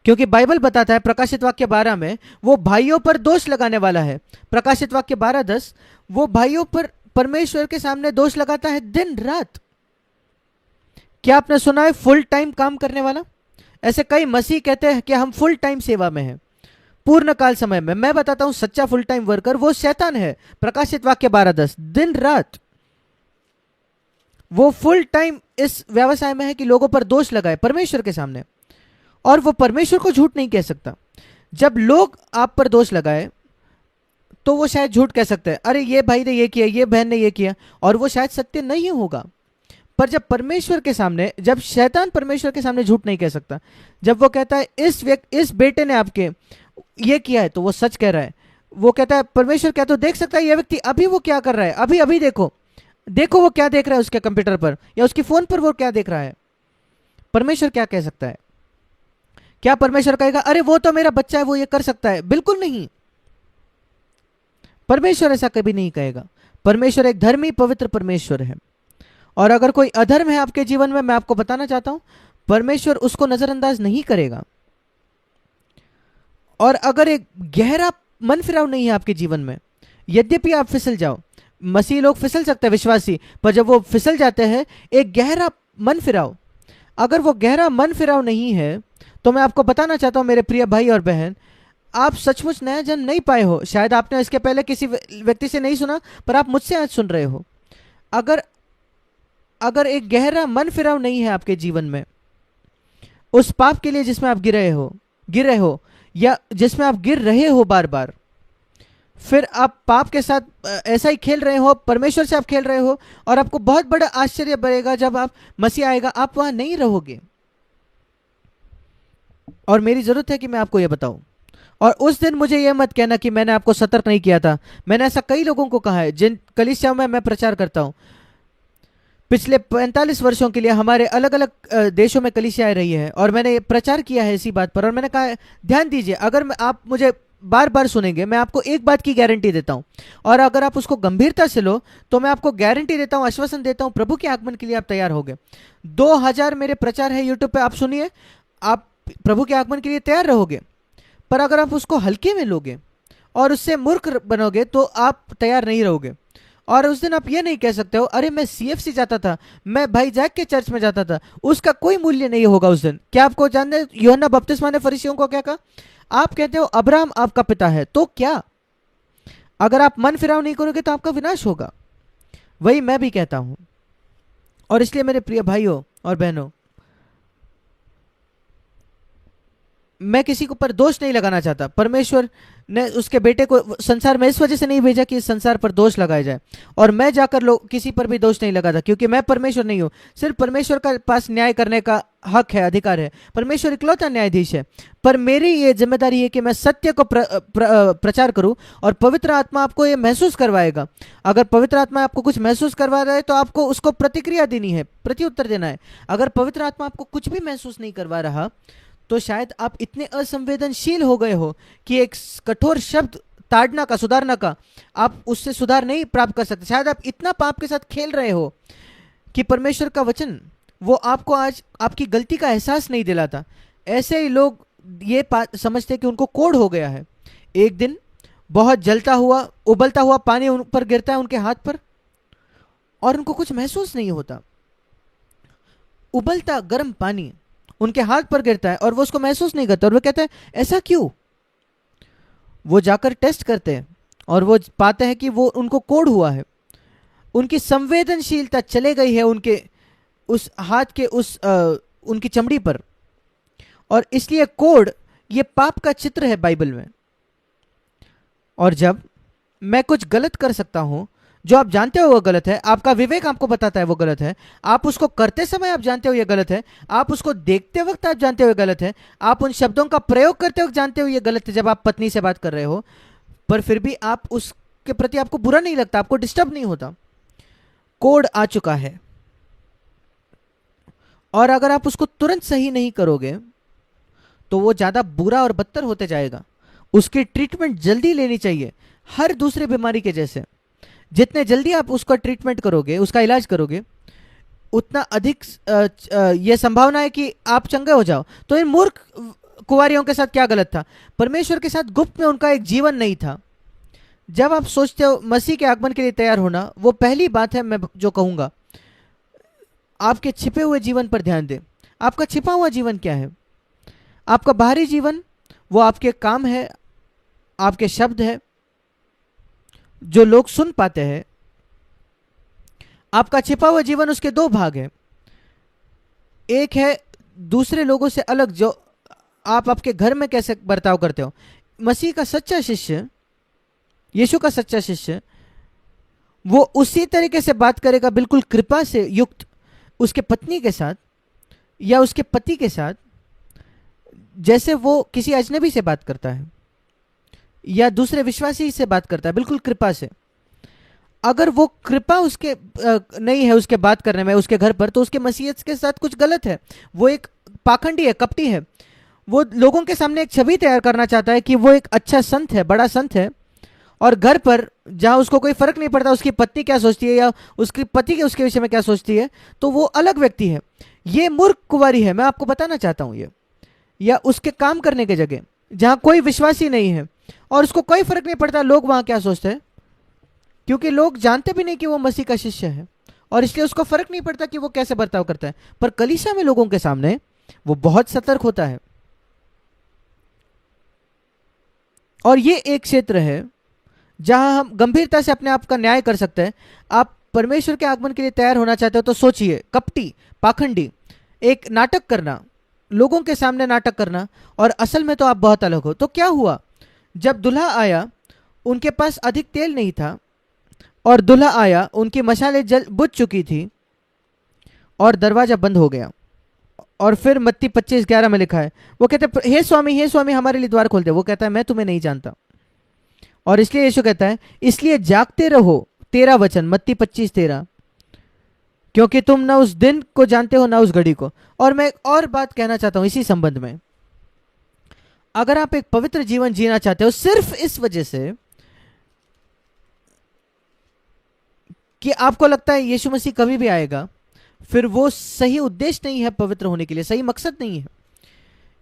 क्योंकि बाइबल बताता है प्रकाशित वाक्य 12 में वो भाइयों पर दोष लगाने वाला है। प्रकाशित वाक्य 12:10 वो भाइयों पर परमेश्वर के सामने दोष लगाता है दिन रात। क्या आपने सुना है फुल टाइम काम करने वाला? ऐसे कई मसीह कहते हैं कि हम फुल टाइम सेवा में हैं, पूर्ण काल समय में। मैं बताता हूं सच्चा फुल टाइम वर्कर वो शैतान है। प्रकाशित वाक्य 12:10 दिन रात वो फुल टाइम इस व्यवसाय में है कि लोगों पर दोष लगाए परमेश्वर के सामने, और वो परमेश्वर को झूठ नहीं कह सकता। जब लोग आप पर दोष लगाए तो वो शायद झूठ कह सकते हैं, अरे ये भाई ने ये किया, ये बहन ने ये किया, और वो शायद सत्य नहीं होगा। पर जब परमेश्वर के सामने, जब शैतान परमेश्वर के सामने झूठ नहीं कह सकता, जब वो कहता है इस बेटे ने आपके ये किया है, तो वो सच कह रहा है। वो कहता है, परमेश्वर क्या तो देख सकता है ये व्यक्ति अभी वो क्या कर रहा है, अभी अभी देखो देखो वो क्या देख रहा है उसके कंप्यूटर पर या उसकी फोन पर, वो क्या देख रहा है। परमेश्वर क्या कह सकता है? क्या परमेश्वर कहेगा अरे वो तो मेरा बच्चा है, वो ये कर सकता है? बिल्कुल नहीं, परमेश्वर ऐसा कभी नहीं कहेगा। परमेश्वर एक धर्मी पवित्र परमेश्वर है, और अगर कोई अधर्म है आपके जीवन में, मैं आपको बताना चाहता हूं, परमेश्वर उसको नजरअंदाज नहीं करेगा। और अगर एक गहरा मन फिराव नहीं है आपके जीवन में, यद्यपि आप फिसल जाओ, मसीह लोग फिसल सकते हैं विश्वासी, पर जब वो फिसल जाते हैं, एक गहरा मन फिराव, अगर वो गहरा मन फिराव नहीं है, तो मैं आपको बताना चाहता हूं मेरे प्रिय भाई और बहन, आप सचमुच नया जन्म नहीं पाए हो। शायद आपने इसके पहले किसी व्यक्ति से नहीं सुना, पर आप मुझसे आज सुन रहे हो। अगर अगर एक गहरा मन फिराव नहीं है आपके जीवन में उस पाप के लिए जिसमें आप गिर रहे हो या जिसमें आप गिर रहे हो बार बार, फिर आप पाप के साथ ऐसा ही खेल रहे हो, परमेश्वर से आप खेल रहे हो, और आपको बहुत बड़ा आश्चर्य बढ़ेगा जब आप मसीह आएगा, आप वहां नहीं रहोगे। और मेरी जरूरत है कि मैं आपको यह बताऊं, और उस दिन मुझे यह मत कहना कि मैंने आपको सतर्क नहीं किया था। मैंने ऐसा कई लोगों को कहा है जिन कलीसियाओं में मैं प्रचार करता हूं। पिछले 45 वर्षों के लिए हमारे अलग अलग देशों में कलीसियाएं रही है, और मैंने प्रचार किया है इसी बात पर, और मैंने कहा ध्यान दीजिए, अगर आप मुझे बार बार सुनेंगे, मैं आपको एक बात की गारंटी देता हूं, और अगर आप उसको गंभीरता से लो तो मैं आपको गारंटी देता हूं, आश्वासन देता हूं, प्रभु के आगमन के लिए आप तैयार होगे। 2000 मेरे प्रचार है यूट्यूब पे, आप सुनिए, आप प्रभु के आगमन के लिए तैयार रहोगे। पर अगर आप उसको हल्के में लोगे और उससे मूर्ख बनोगे तो आप तैयार नहीं रहोगे। और उस दिन आप ये नहीं कह सकते हो अरे मैं सीएफसी जाता था, मैं भाई जैक के चर्च में जाता था, उसका कोई मूल्य नहीं होगा उस दिन। क्या आपको जानते हैं यूहन्ना बपतिस्मा ने फरीसियों को क्या कहा? आप कहते हो अब्राहम आपका पिता है, तो क्या अगर आप मन फिराव नहीं करोगे तो आपका विनाश होगा। वही मैं भी कहता हूं। और इसलिए मेरे प्रिय भाइयों और बहनों, मैं किसी को पर दोष नहीं लगाना चाहता। परमेश्वर ने उसके बेटे को संसार में इस वजह से नहीं भेजा कि इस संसार पर दोष लगाया जाए, और मैं जाकर किसी पर भी दोष नहीं लगाता, क्योंकि मैं परमेश्वर नहीं हूं। सिर्फ परमेश्वर का पास न्याय करने का हक है, अधिकार है। परमेश्वर इकलौता न्यायाधीश है। पर मेरी ये जिम्मेदारी है कि मैं सत्य को प्रचार करूं, और पवित्र आत्मा आपको ये महसूस करवाएगा। अगर पवित्र आत्मा आपको कुछ महसूस करवा रहा है तो आपको उसको प्रतिक्रिया देनी है, प्रत्युत्तर देना है। अगर पवित्र आत्मा आपको कुछ भी महसूस नहीं करवा रहा, तो शायद आप इतने असंवेदनशील हो गए हो कि एक कठोर शब्द ताड़ना का, सुधारना का, आप उससे सुधार नहीं प्राप्त कर सकते। शायद आप इतना पाप के साथ खेल रहे हो कि परमेश्वर का वचन वो आपको आज आपकी गलती का एहसास नहीं दिलाता। ऐसे ही लोग ये समझते हैं कि उनको कोढ़ हो गया है। एक दिन बहुत जलता हुआ, उबलता हुआ पानी उन पर गिरता है उनके हाथ पर, और उनको कुछ महसूस नहीं होता। उबलता गर्म पानी उनके हाथ पर गिरता है और वो उसको महसूस नहीं करता, और वो कहते हैं ऐसा क्यों? वो जाकर टेस्ट करते हैं और वो पाते हैं कि वो उनको कोढ़ हुआ है। उनकी संवेदनशीलता चले गई है उनके उस हाथ के उनकी चमड़ी पर, और इसलिए कोढ़ ये पाप का चित्र है बाइबल में। और जब मैं कुछ गलत कर सकता हूं जो आप जानते हो वो गलत है, आपका विवेक आपको बताता है वो गलत है, आप उसको करते समय आप जानते हो ये गलत है, आप उसको देखते वक्त आप जानते हो ये गलत है, आप उन शब्दों का प्रयोग करते वक्त जानते हो ये गलत है जब आप पत्नी से बात कर रहे हो, पर फिर भी आप उसके प्रति आपको बुरा नहीं लगता, आपको डिस्टर्ब नहीं होता। कोड आ चुका है, और अगर आप उसको तुरंत सही नहीं करोगे तो वो ज्यादा बुरा और बदतर होते जाएगा। उसकी ट्रीटमेंट जल्दी लेनी चाहिए, हर दूसरे बीमारी के जैसे। जितने जल्दी आप उसका ट्रीटमेंट करोगे, उसका इलाज करोगे, उतना अधिक ये संभावना है कि आप चंगे हो जाओ। तो इन मूर्ख कुंवारियों के साथ क्या गलत था? परमेश्वर के साथ गुप्त में उनका एक जीवन नहीं था। जब आप सोचते हो मसीह के आगमन के लिए तैयार होना, वो पहली बात है मैं जो कहूंगा, आपके छिपे हुए जीवन पर ध्यान दें। आपका छिपा हुआ जीवन क्या है? आपका बाहरी जीवन वो आपके काम है, आपके शब्द है जो लोग सुन पाते हैं। आपका छिपा हुआ जीवन, उसके दो भाग हैं। एक है दूसरे लोगों से अलग, जो आप आपके घर में कैसे बर्ताव करते हो। मसीह का सच्चा शिष्य, यीशु का सच्चा शिष्य, वो उसी तरीके से बात करेगा, बिल्कुल कृपा से युक्त, उसके पत्नी के साथ या उसके पति के साथ, जैसे वो किसी अजनबी से बात करता है या दूसरे विश्वासी से बात करता है, बिल्कुल कृपा से। अगर वो कृपा उसके नहीं है उसके बात करने में उसके घर पर, तो उसके मसीहत के साथ कुछ गलत है। वो एक पाखंडी है, कपटी है। वो लोगों के सामने एक छवि तैयार करना चाहता है कि वो एक अच्छा संत है, बड़ा संत है, और घर पर जहां उसको कोई फर्क नहीं पड़ता उसकी पत्नी क्या सोचती है या उसकी पति के उसके विषय में क्या सोचती है, तो वो अलग व्यक्ति है। ये मूर्ख कुंवारी है, मैं आपको बताना चाहता हूं ये। या उसके काम करने की जगह जहां कोई विश्वासी नहीं है और उसको कोई फर्क नहीं पड़ता लोग वहां क्या सोचते हैं, क्योंकि लोग जानते भी नहीं कि वो मसीह का शिष्य है, और इसलिए उसको फर्क नहीं पड़ता कि वो कैसे बर्ताव करता है। पर कलीसिया में लोगों के सामने वो बहुत सतर्क होता है। और ये एक क्षेत्र है जहां हम गंभीरता से अपने आप का न्याय कर सकते हैं। आप परमेश्वर के आगमन के लिए तैयार होना चाहते हो तो सोचिए, कपटी, पाखंडी, एक नाटक करना, लोगों के सामने नाटक करना, और असल में तो आप बहुत अलग हो। तो क्या हुआ? जब दूल्हा आया, उनके पास अधिक तेल नहीं था, और दूल्हा आया, उनकी मशालें जल बुझ चुकी थी, और दरवाजा बंद हो गया। और फिर मत्ती 25:11 में लिखा है, वो कहते हे स्वामी हमारे लिए द्वार खोल दे। वो कहता है मैं तुम्हें नहीं जानता। और इसलिए यीशु कहता है इसलिए जागते रहो, 13 वचन, मत्ती 25:13, क्योंकि तुम ना उस दिन को जानते हो ना उस घड़ी को। और मैं एक और बात कहना चाहता हूं इसी संबंध में। अगर आप एक पवित्र जीवन जीना चाहते हो सिर्फ इस वजह से कि आपको लगता है यीशु मसीह कभी भी आएगा, फिर वो सही उद्देश्य नहीं है पवित्र होने के लिए, सही मकसद नहीं है।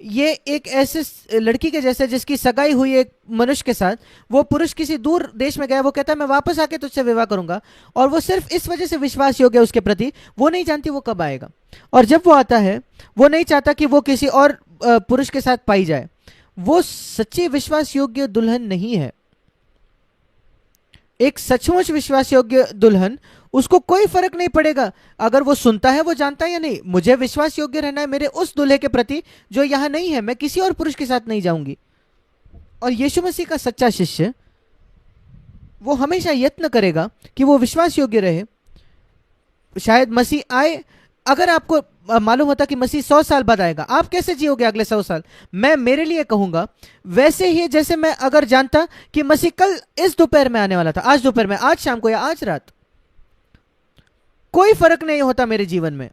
ये एक ऐसे लड़की के जैसे जिसकी सगाई हुई एक मनुष्य के साथ, वो पुरुष किसी दूर देश में गया, वो कहता है मैं वापस आके तुझसे विवाह करूंगा, और वो सिर्फ इस वजह से विश्वास योग्य है उसके प्रति, वो नहीं जानती वो कब आएगा। और जब वो आता है, वो नहीं चाहता कि वो किसी और पुरुष के साथ पाई जाए। वो सच्ची विश्वास योग्य दुल्हन नहीं है। एक सचमुच विश्वास योग्य दुल्हन, उसको कोई फर्क नहीं पड़ेगा अगर वो सुनता है, वो जानता है या नहीं, मुझे विश्वास योग्य रहना है मेरे उस दूल्हे के प्रति जो यहां नहीं है, मैं किसी और पुरुष के साथ नहीं जाऊंगी। और यीशु मसीह का सच्चा शिष्य, वो हमेशा यत्न करेगा कि वो विश्वास योग्य रहे। शायद मसीह आए, अगर आपको मालूम होता कि मसीह 100 साल बाद आएगा, आप कैसे जियोगे अगले 100 साल? मैं मेरे लिए कहूंगा वैसे ही जैसे मैं अगर जानता कि मसीह कल इस दोपहर में आने वाला था, आज दोपहर में, आज शाम को या आज रात, कोई फर्क नहीं होता मेरे जीवन में।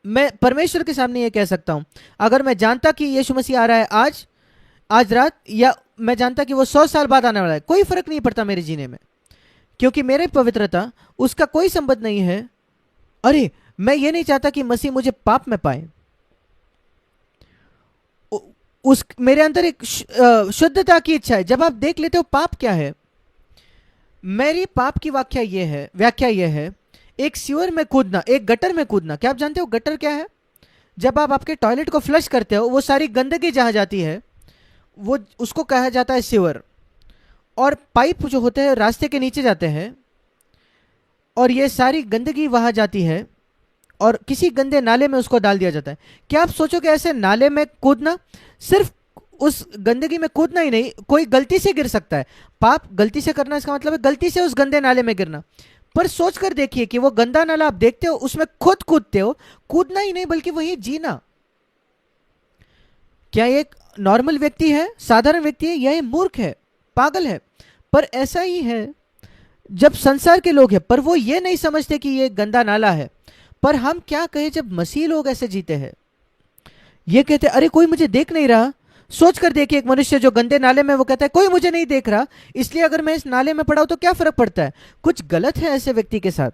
मैं परमेश्वर के सामने ये कह सकता हूं, अगर मैं जानता कि यीशु मसीह आ रहा है आज रात, या मैं जानता कि वो 100 साल बाद आने वाला है, कोई फर्क नहीं पड़ता मेरे जीने में, क्योंकि मेरी पवित्रता उसका कोई संबंध नहीं है। अरे मैं ये नहीं चाहता कि मसीह मुझे पाप में पाए। उस मेरे अंदर एक शुद्धता की इच्छा है। जब आप देख लेते हो पाप क्या है, मेरी पाप की व्याख्या यह है एक सीवर में कूदना, एक गटर में कूदना। क्या आप जानते हो गटर क्या है? जब आप आपके टॉयलेट को फ्लश करते हो, वो सारी गंदगी जहां जाती है वो उसको कहा जाता है सीवर। और पाइप जो होते हैं रास्ते के नीचे जाते हैं, और ये सारी गंदगी वहां जाती है और किसी गंदे नाले में उसको डाल दिया जाता है। क्या आप सोचोगे ऐसे नाले में कूदना, सिर्फ उस गंदगी में कूदना ही नहीं, कोई गलती से गिर सकता है। पाप गलती से करना, इसका मतलब है गलती से उस गंदे नाले में गिरना। पर सोच कर देखिए कि वो गंदा नाला आप देखते हो, उसमें खुद कूदते हो, कूदना ही नहीं बल्कि वही जीना। क्या एक नॉर्मल व्यक्ति है, साधारण व्यक्ति है, यह मूर्ख है, पागल है? पर ऐसा ही है जब संसार के लोग हैं, पर वो ये नहीं समझते कि ये गंदा नाला है। पर हम क्या कहें जब मसीह लोग ऐसे जीते हैं, ये कहते अरे कोई मुझे देख नहीं रहा। सोच कर देखिए, एक मनुष्य जो गंदे नाले में, वो कहता है कोई मुझे नहीं देख रहा, इसलिए अगर मैं इस नाले में पड़ा हूं तो क्या फर्क पड़ता है? कुछ गलत है ऐसे व्यक्ति के साथ।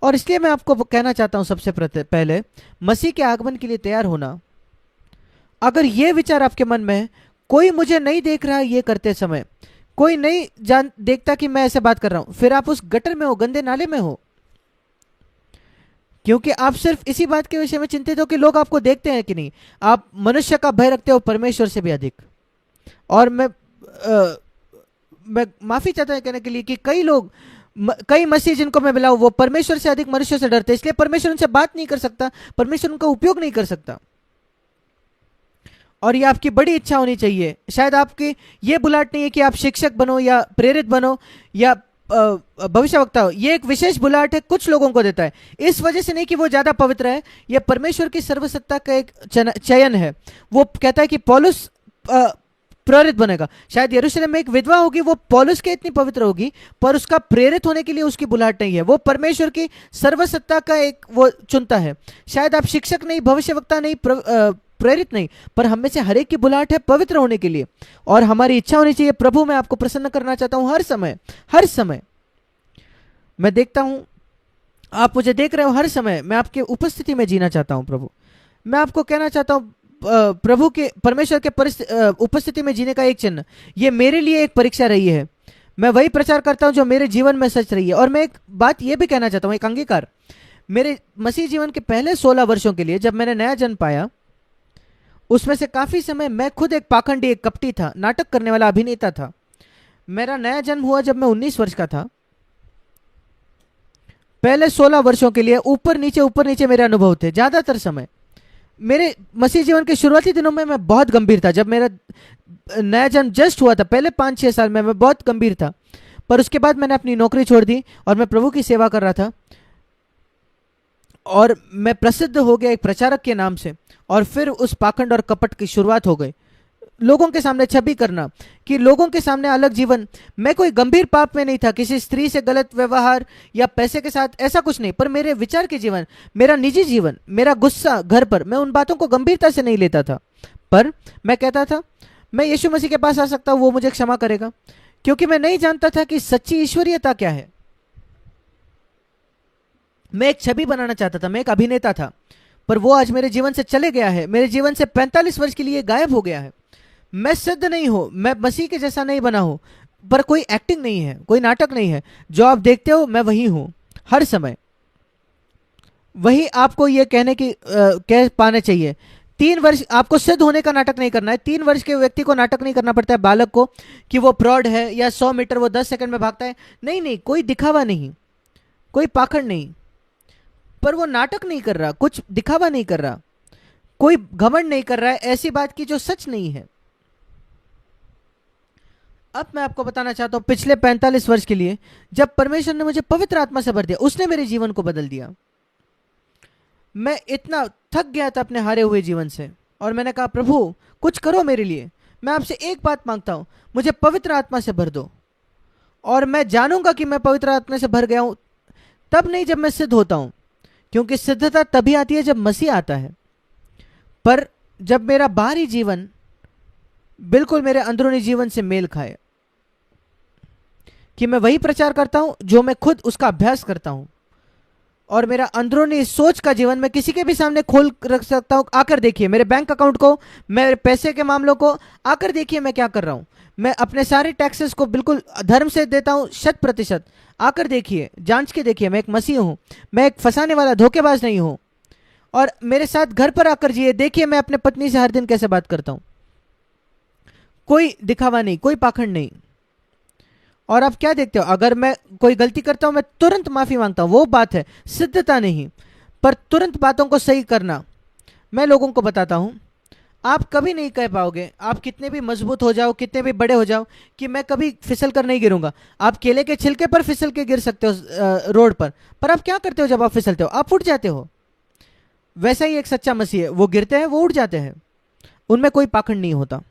और इसलिए मैं आपको कहना चाहता हूं सबसे पहले, मसीह के आगमन के लिए तैयार होना अगर ये विचार आपके मन में है, कोई मुझे नहीं देख रहा है ये करते समय, कोई नहीं जान देखता कि मैं ऐसे बात कर रहा हूं, फिर आप उस गटर में हो, गंदे नाले में हो, क्योंकि आप सिर्फ इसी बात के विषय में चिंतित हो कि लोग आपको देखते हैं कि नहीं। आप मनुष्य का भय रखते हो परमेश्वर से भी अधिक। और मैं माफी चाहता हूं कहने के लिए कि कई लोग, कई मसीह जिनको मैं मिला हूं, वो परमेश्वर से अधिक मनुष्य से डरते हैं, इसलिए परमेश्वर उनसे बात नहीं कर सकता, परमेश्वर उनका उपयोग नहीं कर सकता। और ये आपकी बड़ी इच्छा होनी चाहिए। शायद आपकी ये बुलाहट नहीं है कि आप शिक्षक बनो या प्रेरित बनो या भविष्यवक्ता हो, ये एक विशेष बुलाहट है, कुछ लोगों को देता है। इस वजह से नहीं कि वो ज्यादा पवित्र है, यह परमेश्वर की सर्वसत्ता का एक चयन है। वो कहता है कि पौलुस प्रेरित बनेगा। शायद यरूशलेम में एक विधवा होगी, वो पौलुस के इतनी पवित्र होगी, पर उसका प्रेरित होने के लिए उसकी बुलाहट नहीं है। वो परमेश्वर की सर्वसत्ता का एक वो चुनता है। शायद आप शिक्षक नहीं, भविष्यवक्ता नहीं, प्रेरित नहीं, पर हम में से हर एक की बुलाहट है पवित्र होने के लिए। और हमारी इच्छा होनी चाहिए, प्रभु मैं आपको प्रसन्न करना चाहता हूं हर समय, हर समय। मैं देखता हूं आप मुझे देख रहे हो, हर समय मैं आपके उपस्थिति में जीना चाहता हूं। प्रभु मैं आपको कहना चाहता हूं, प्रभु के परमेश्वर के उपस्थिति में जीने का एक चिन्ह, ये मेरे लिए एक परीक्षा रही है। मैं वही प्रचार करता हूं जो मेरे जीवन में सच रही है। और मैं एक बात ये भी कहना चाहता हूं, एक अंगीकार, मेरे मसीह जीवन के पहले 16 वर्षों के लिए, जब मैंने नया जन्म पाया, उसमें से काफी समय मैं खुद एक पाखंडी, एक कपटी था, नाटक करने वाला अभिनेता था। मेरा नया जन्म हुआ जब मैं 19 वर्ष का था। पहले 16 वर्षों के लिए ऊपर नीचे मेरे अनुभव थे। ज्यादातर समय मेरे मसीह जीवन के शुरुआती दिनों में मैं बहुत गंभीर था। जब मेरा नया जन्म जस्ट हुआ था, पहले 5-6 साल में मैं बहुत गंभीर था, पर उसके बाद मैंने अपनी नौकरी छोड़ दी और मैं प्रभु की सेवा कर रहा था। और मैं प्रसिद्ध हो गया एक प्रचारक के नाम से। और फिर उस पाखंड और कपट की शुरुआत हो गई, लोगों के सामने छवि करना, कि लोगों के सामने अलग जीवन। मैं कोई गंभीर पाप में नहीं था, किसी स्त्री से गलत व्यवहार या पैसे के साथ, ऐसा कुछ नहीं, पर मेरे विचार के जीवन, मेरा निजी जीवन, मेरा गुस्सा घर पर, मैं उन बातों को गंभीरता से नहीं लेता था। पर मैं कहता था मैं यीशु मसीह के पास आ सकता हूं, वो मुझे क्षमा करेगा, क्योंकि मैं नहीं जानता था कि सच्ची ईश्वरीयता क्या है। मैं एक छवि बनाना चाहता था, मैं एक अभिनेता था, पर वो आज मेरे जीवन से चले गया है। मेरे जीवन से 45 वर्ष के लिए गायब हो गया है। मैं सिद्ध नहीं हूं, मैं मसीह के जैसा नहीं बना हूं, पर कोई एक्टिंग नहीं है, कोई नाटक नहीं है। जो आप देखते हो मैं वही हूं, हर समय वही। आपको ये कहने की कह पाने चाहिए, 3 वर्ष आपको सिद्ध होने का नाटक नहीं करना है। 3 वर्ष के व्यक्ति को नाटक नहीं करना पड़ता है, बालक को, कि वो प्रौढ़ है, या 100 मीटर वो 10 सेकंड में भागता है। नहीं नहीं, कोई दिखावा नहीं, कोई पाखंड नहीं, पर वो नाटक नहीं कर रहा, कुछ दिखावा नहीं कर रहा, कोई घमंड नहीं कर रहा है ऐसी बात की जो सच नहीं है। अब मैं आपको बताना चाहता हूं, पिछले 45 वर्ष के लिए जब परमेश्वर ने मुझे पवित्र आत्मा से भर दिया, उसने मेरे जीवन को बदल दिया। मैं इतना थक गया था अपने हारे हुए जीवन से, और मैंने कहा प्रभु कुछ करो मेरे लिए। मैं आपसे एक बात मांगता हूं, मुझे पवित्र आत्मा से भर दो। और मैं जानूंगा कि मैं पवित्र आत्मा से भर गया हूं तब नहीं, जब मैं सिद्ध होता हूं, क्योंकि सिद्धता तभी आती है जब मसीह आता है। पर जब मेरा बाहरी जीवन बिल्कुल मेरे अंदरूनी जीवन से मेल खाए, कि मैं वही प्रचार करता हूं जो मैं खुद उसका अभ्यास करता हूं, और मेरा अंदरूनी सोच का जीवन मैं किसी के भी सामने खोल रख सकता हूं। आकर देखिए मेरे बैंक अकाउंट को, मेरे पैसे के मामलों को, आकर देखिए मैं क्या कर रहा हूं। मैं अपने सारे टैक्सेस को बिल्कुल धर्म से देता हूं, 100%। आकर देखिए, जांच के देखिए, मैं एक मसीह हूं, मैं एक फंसाने वाला धोखेबाज नहीं हूं। और मेरे साथ घर पर आकर जिए, देखिए मैं अपने पत्नी से हर दिन कैसे बात करता हूं, कोई दिखावा नहीं, कोई पाखंड नहीं। और आप क्या देखते हो, अगर मैं कोई गलती करता हूं मैं तुरंत माफी मांगता हूं, वो बात है सिद्धता नहीं, पर तुरंत बातों को सही करना। मैं लोगों को बताता हूं, आप कभी नहीं कह पाओगे, आप कितने भी मजबूत हो जाओ, कितने भी बड़े हो जाओ, कि मैं कभी फिसल कर नहीं गिरूंगा। आप केले के छिलके पर फिसल के गिर सकते हो रोड पर आप क्या करते हो जब आप फिसलते हो? आप उठ जाते हो। वैसा ही एक सच्चा मसीह है, वो गिरते हैं, वो उठ जाते हैं, उनमें कोई पाखंड नहीं होता।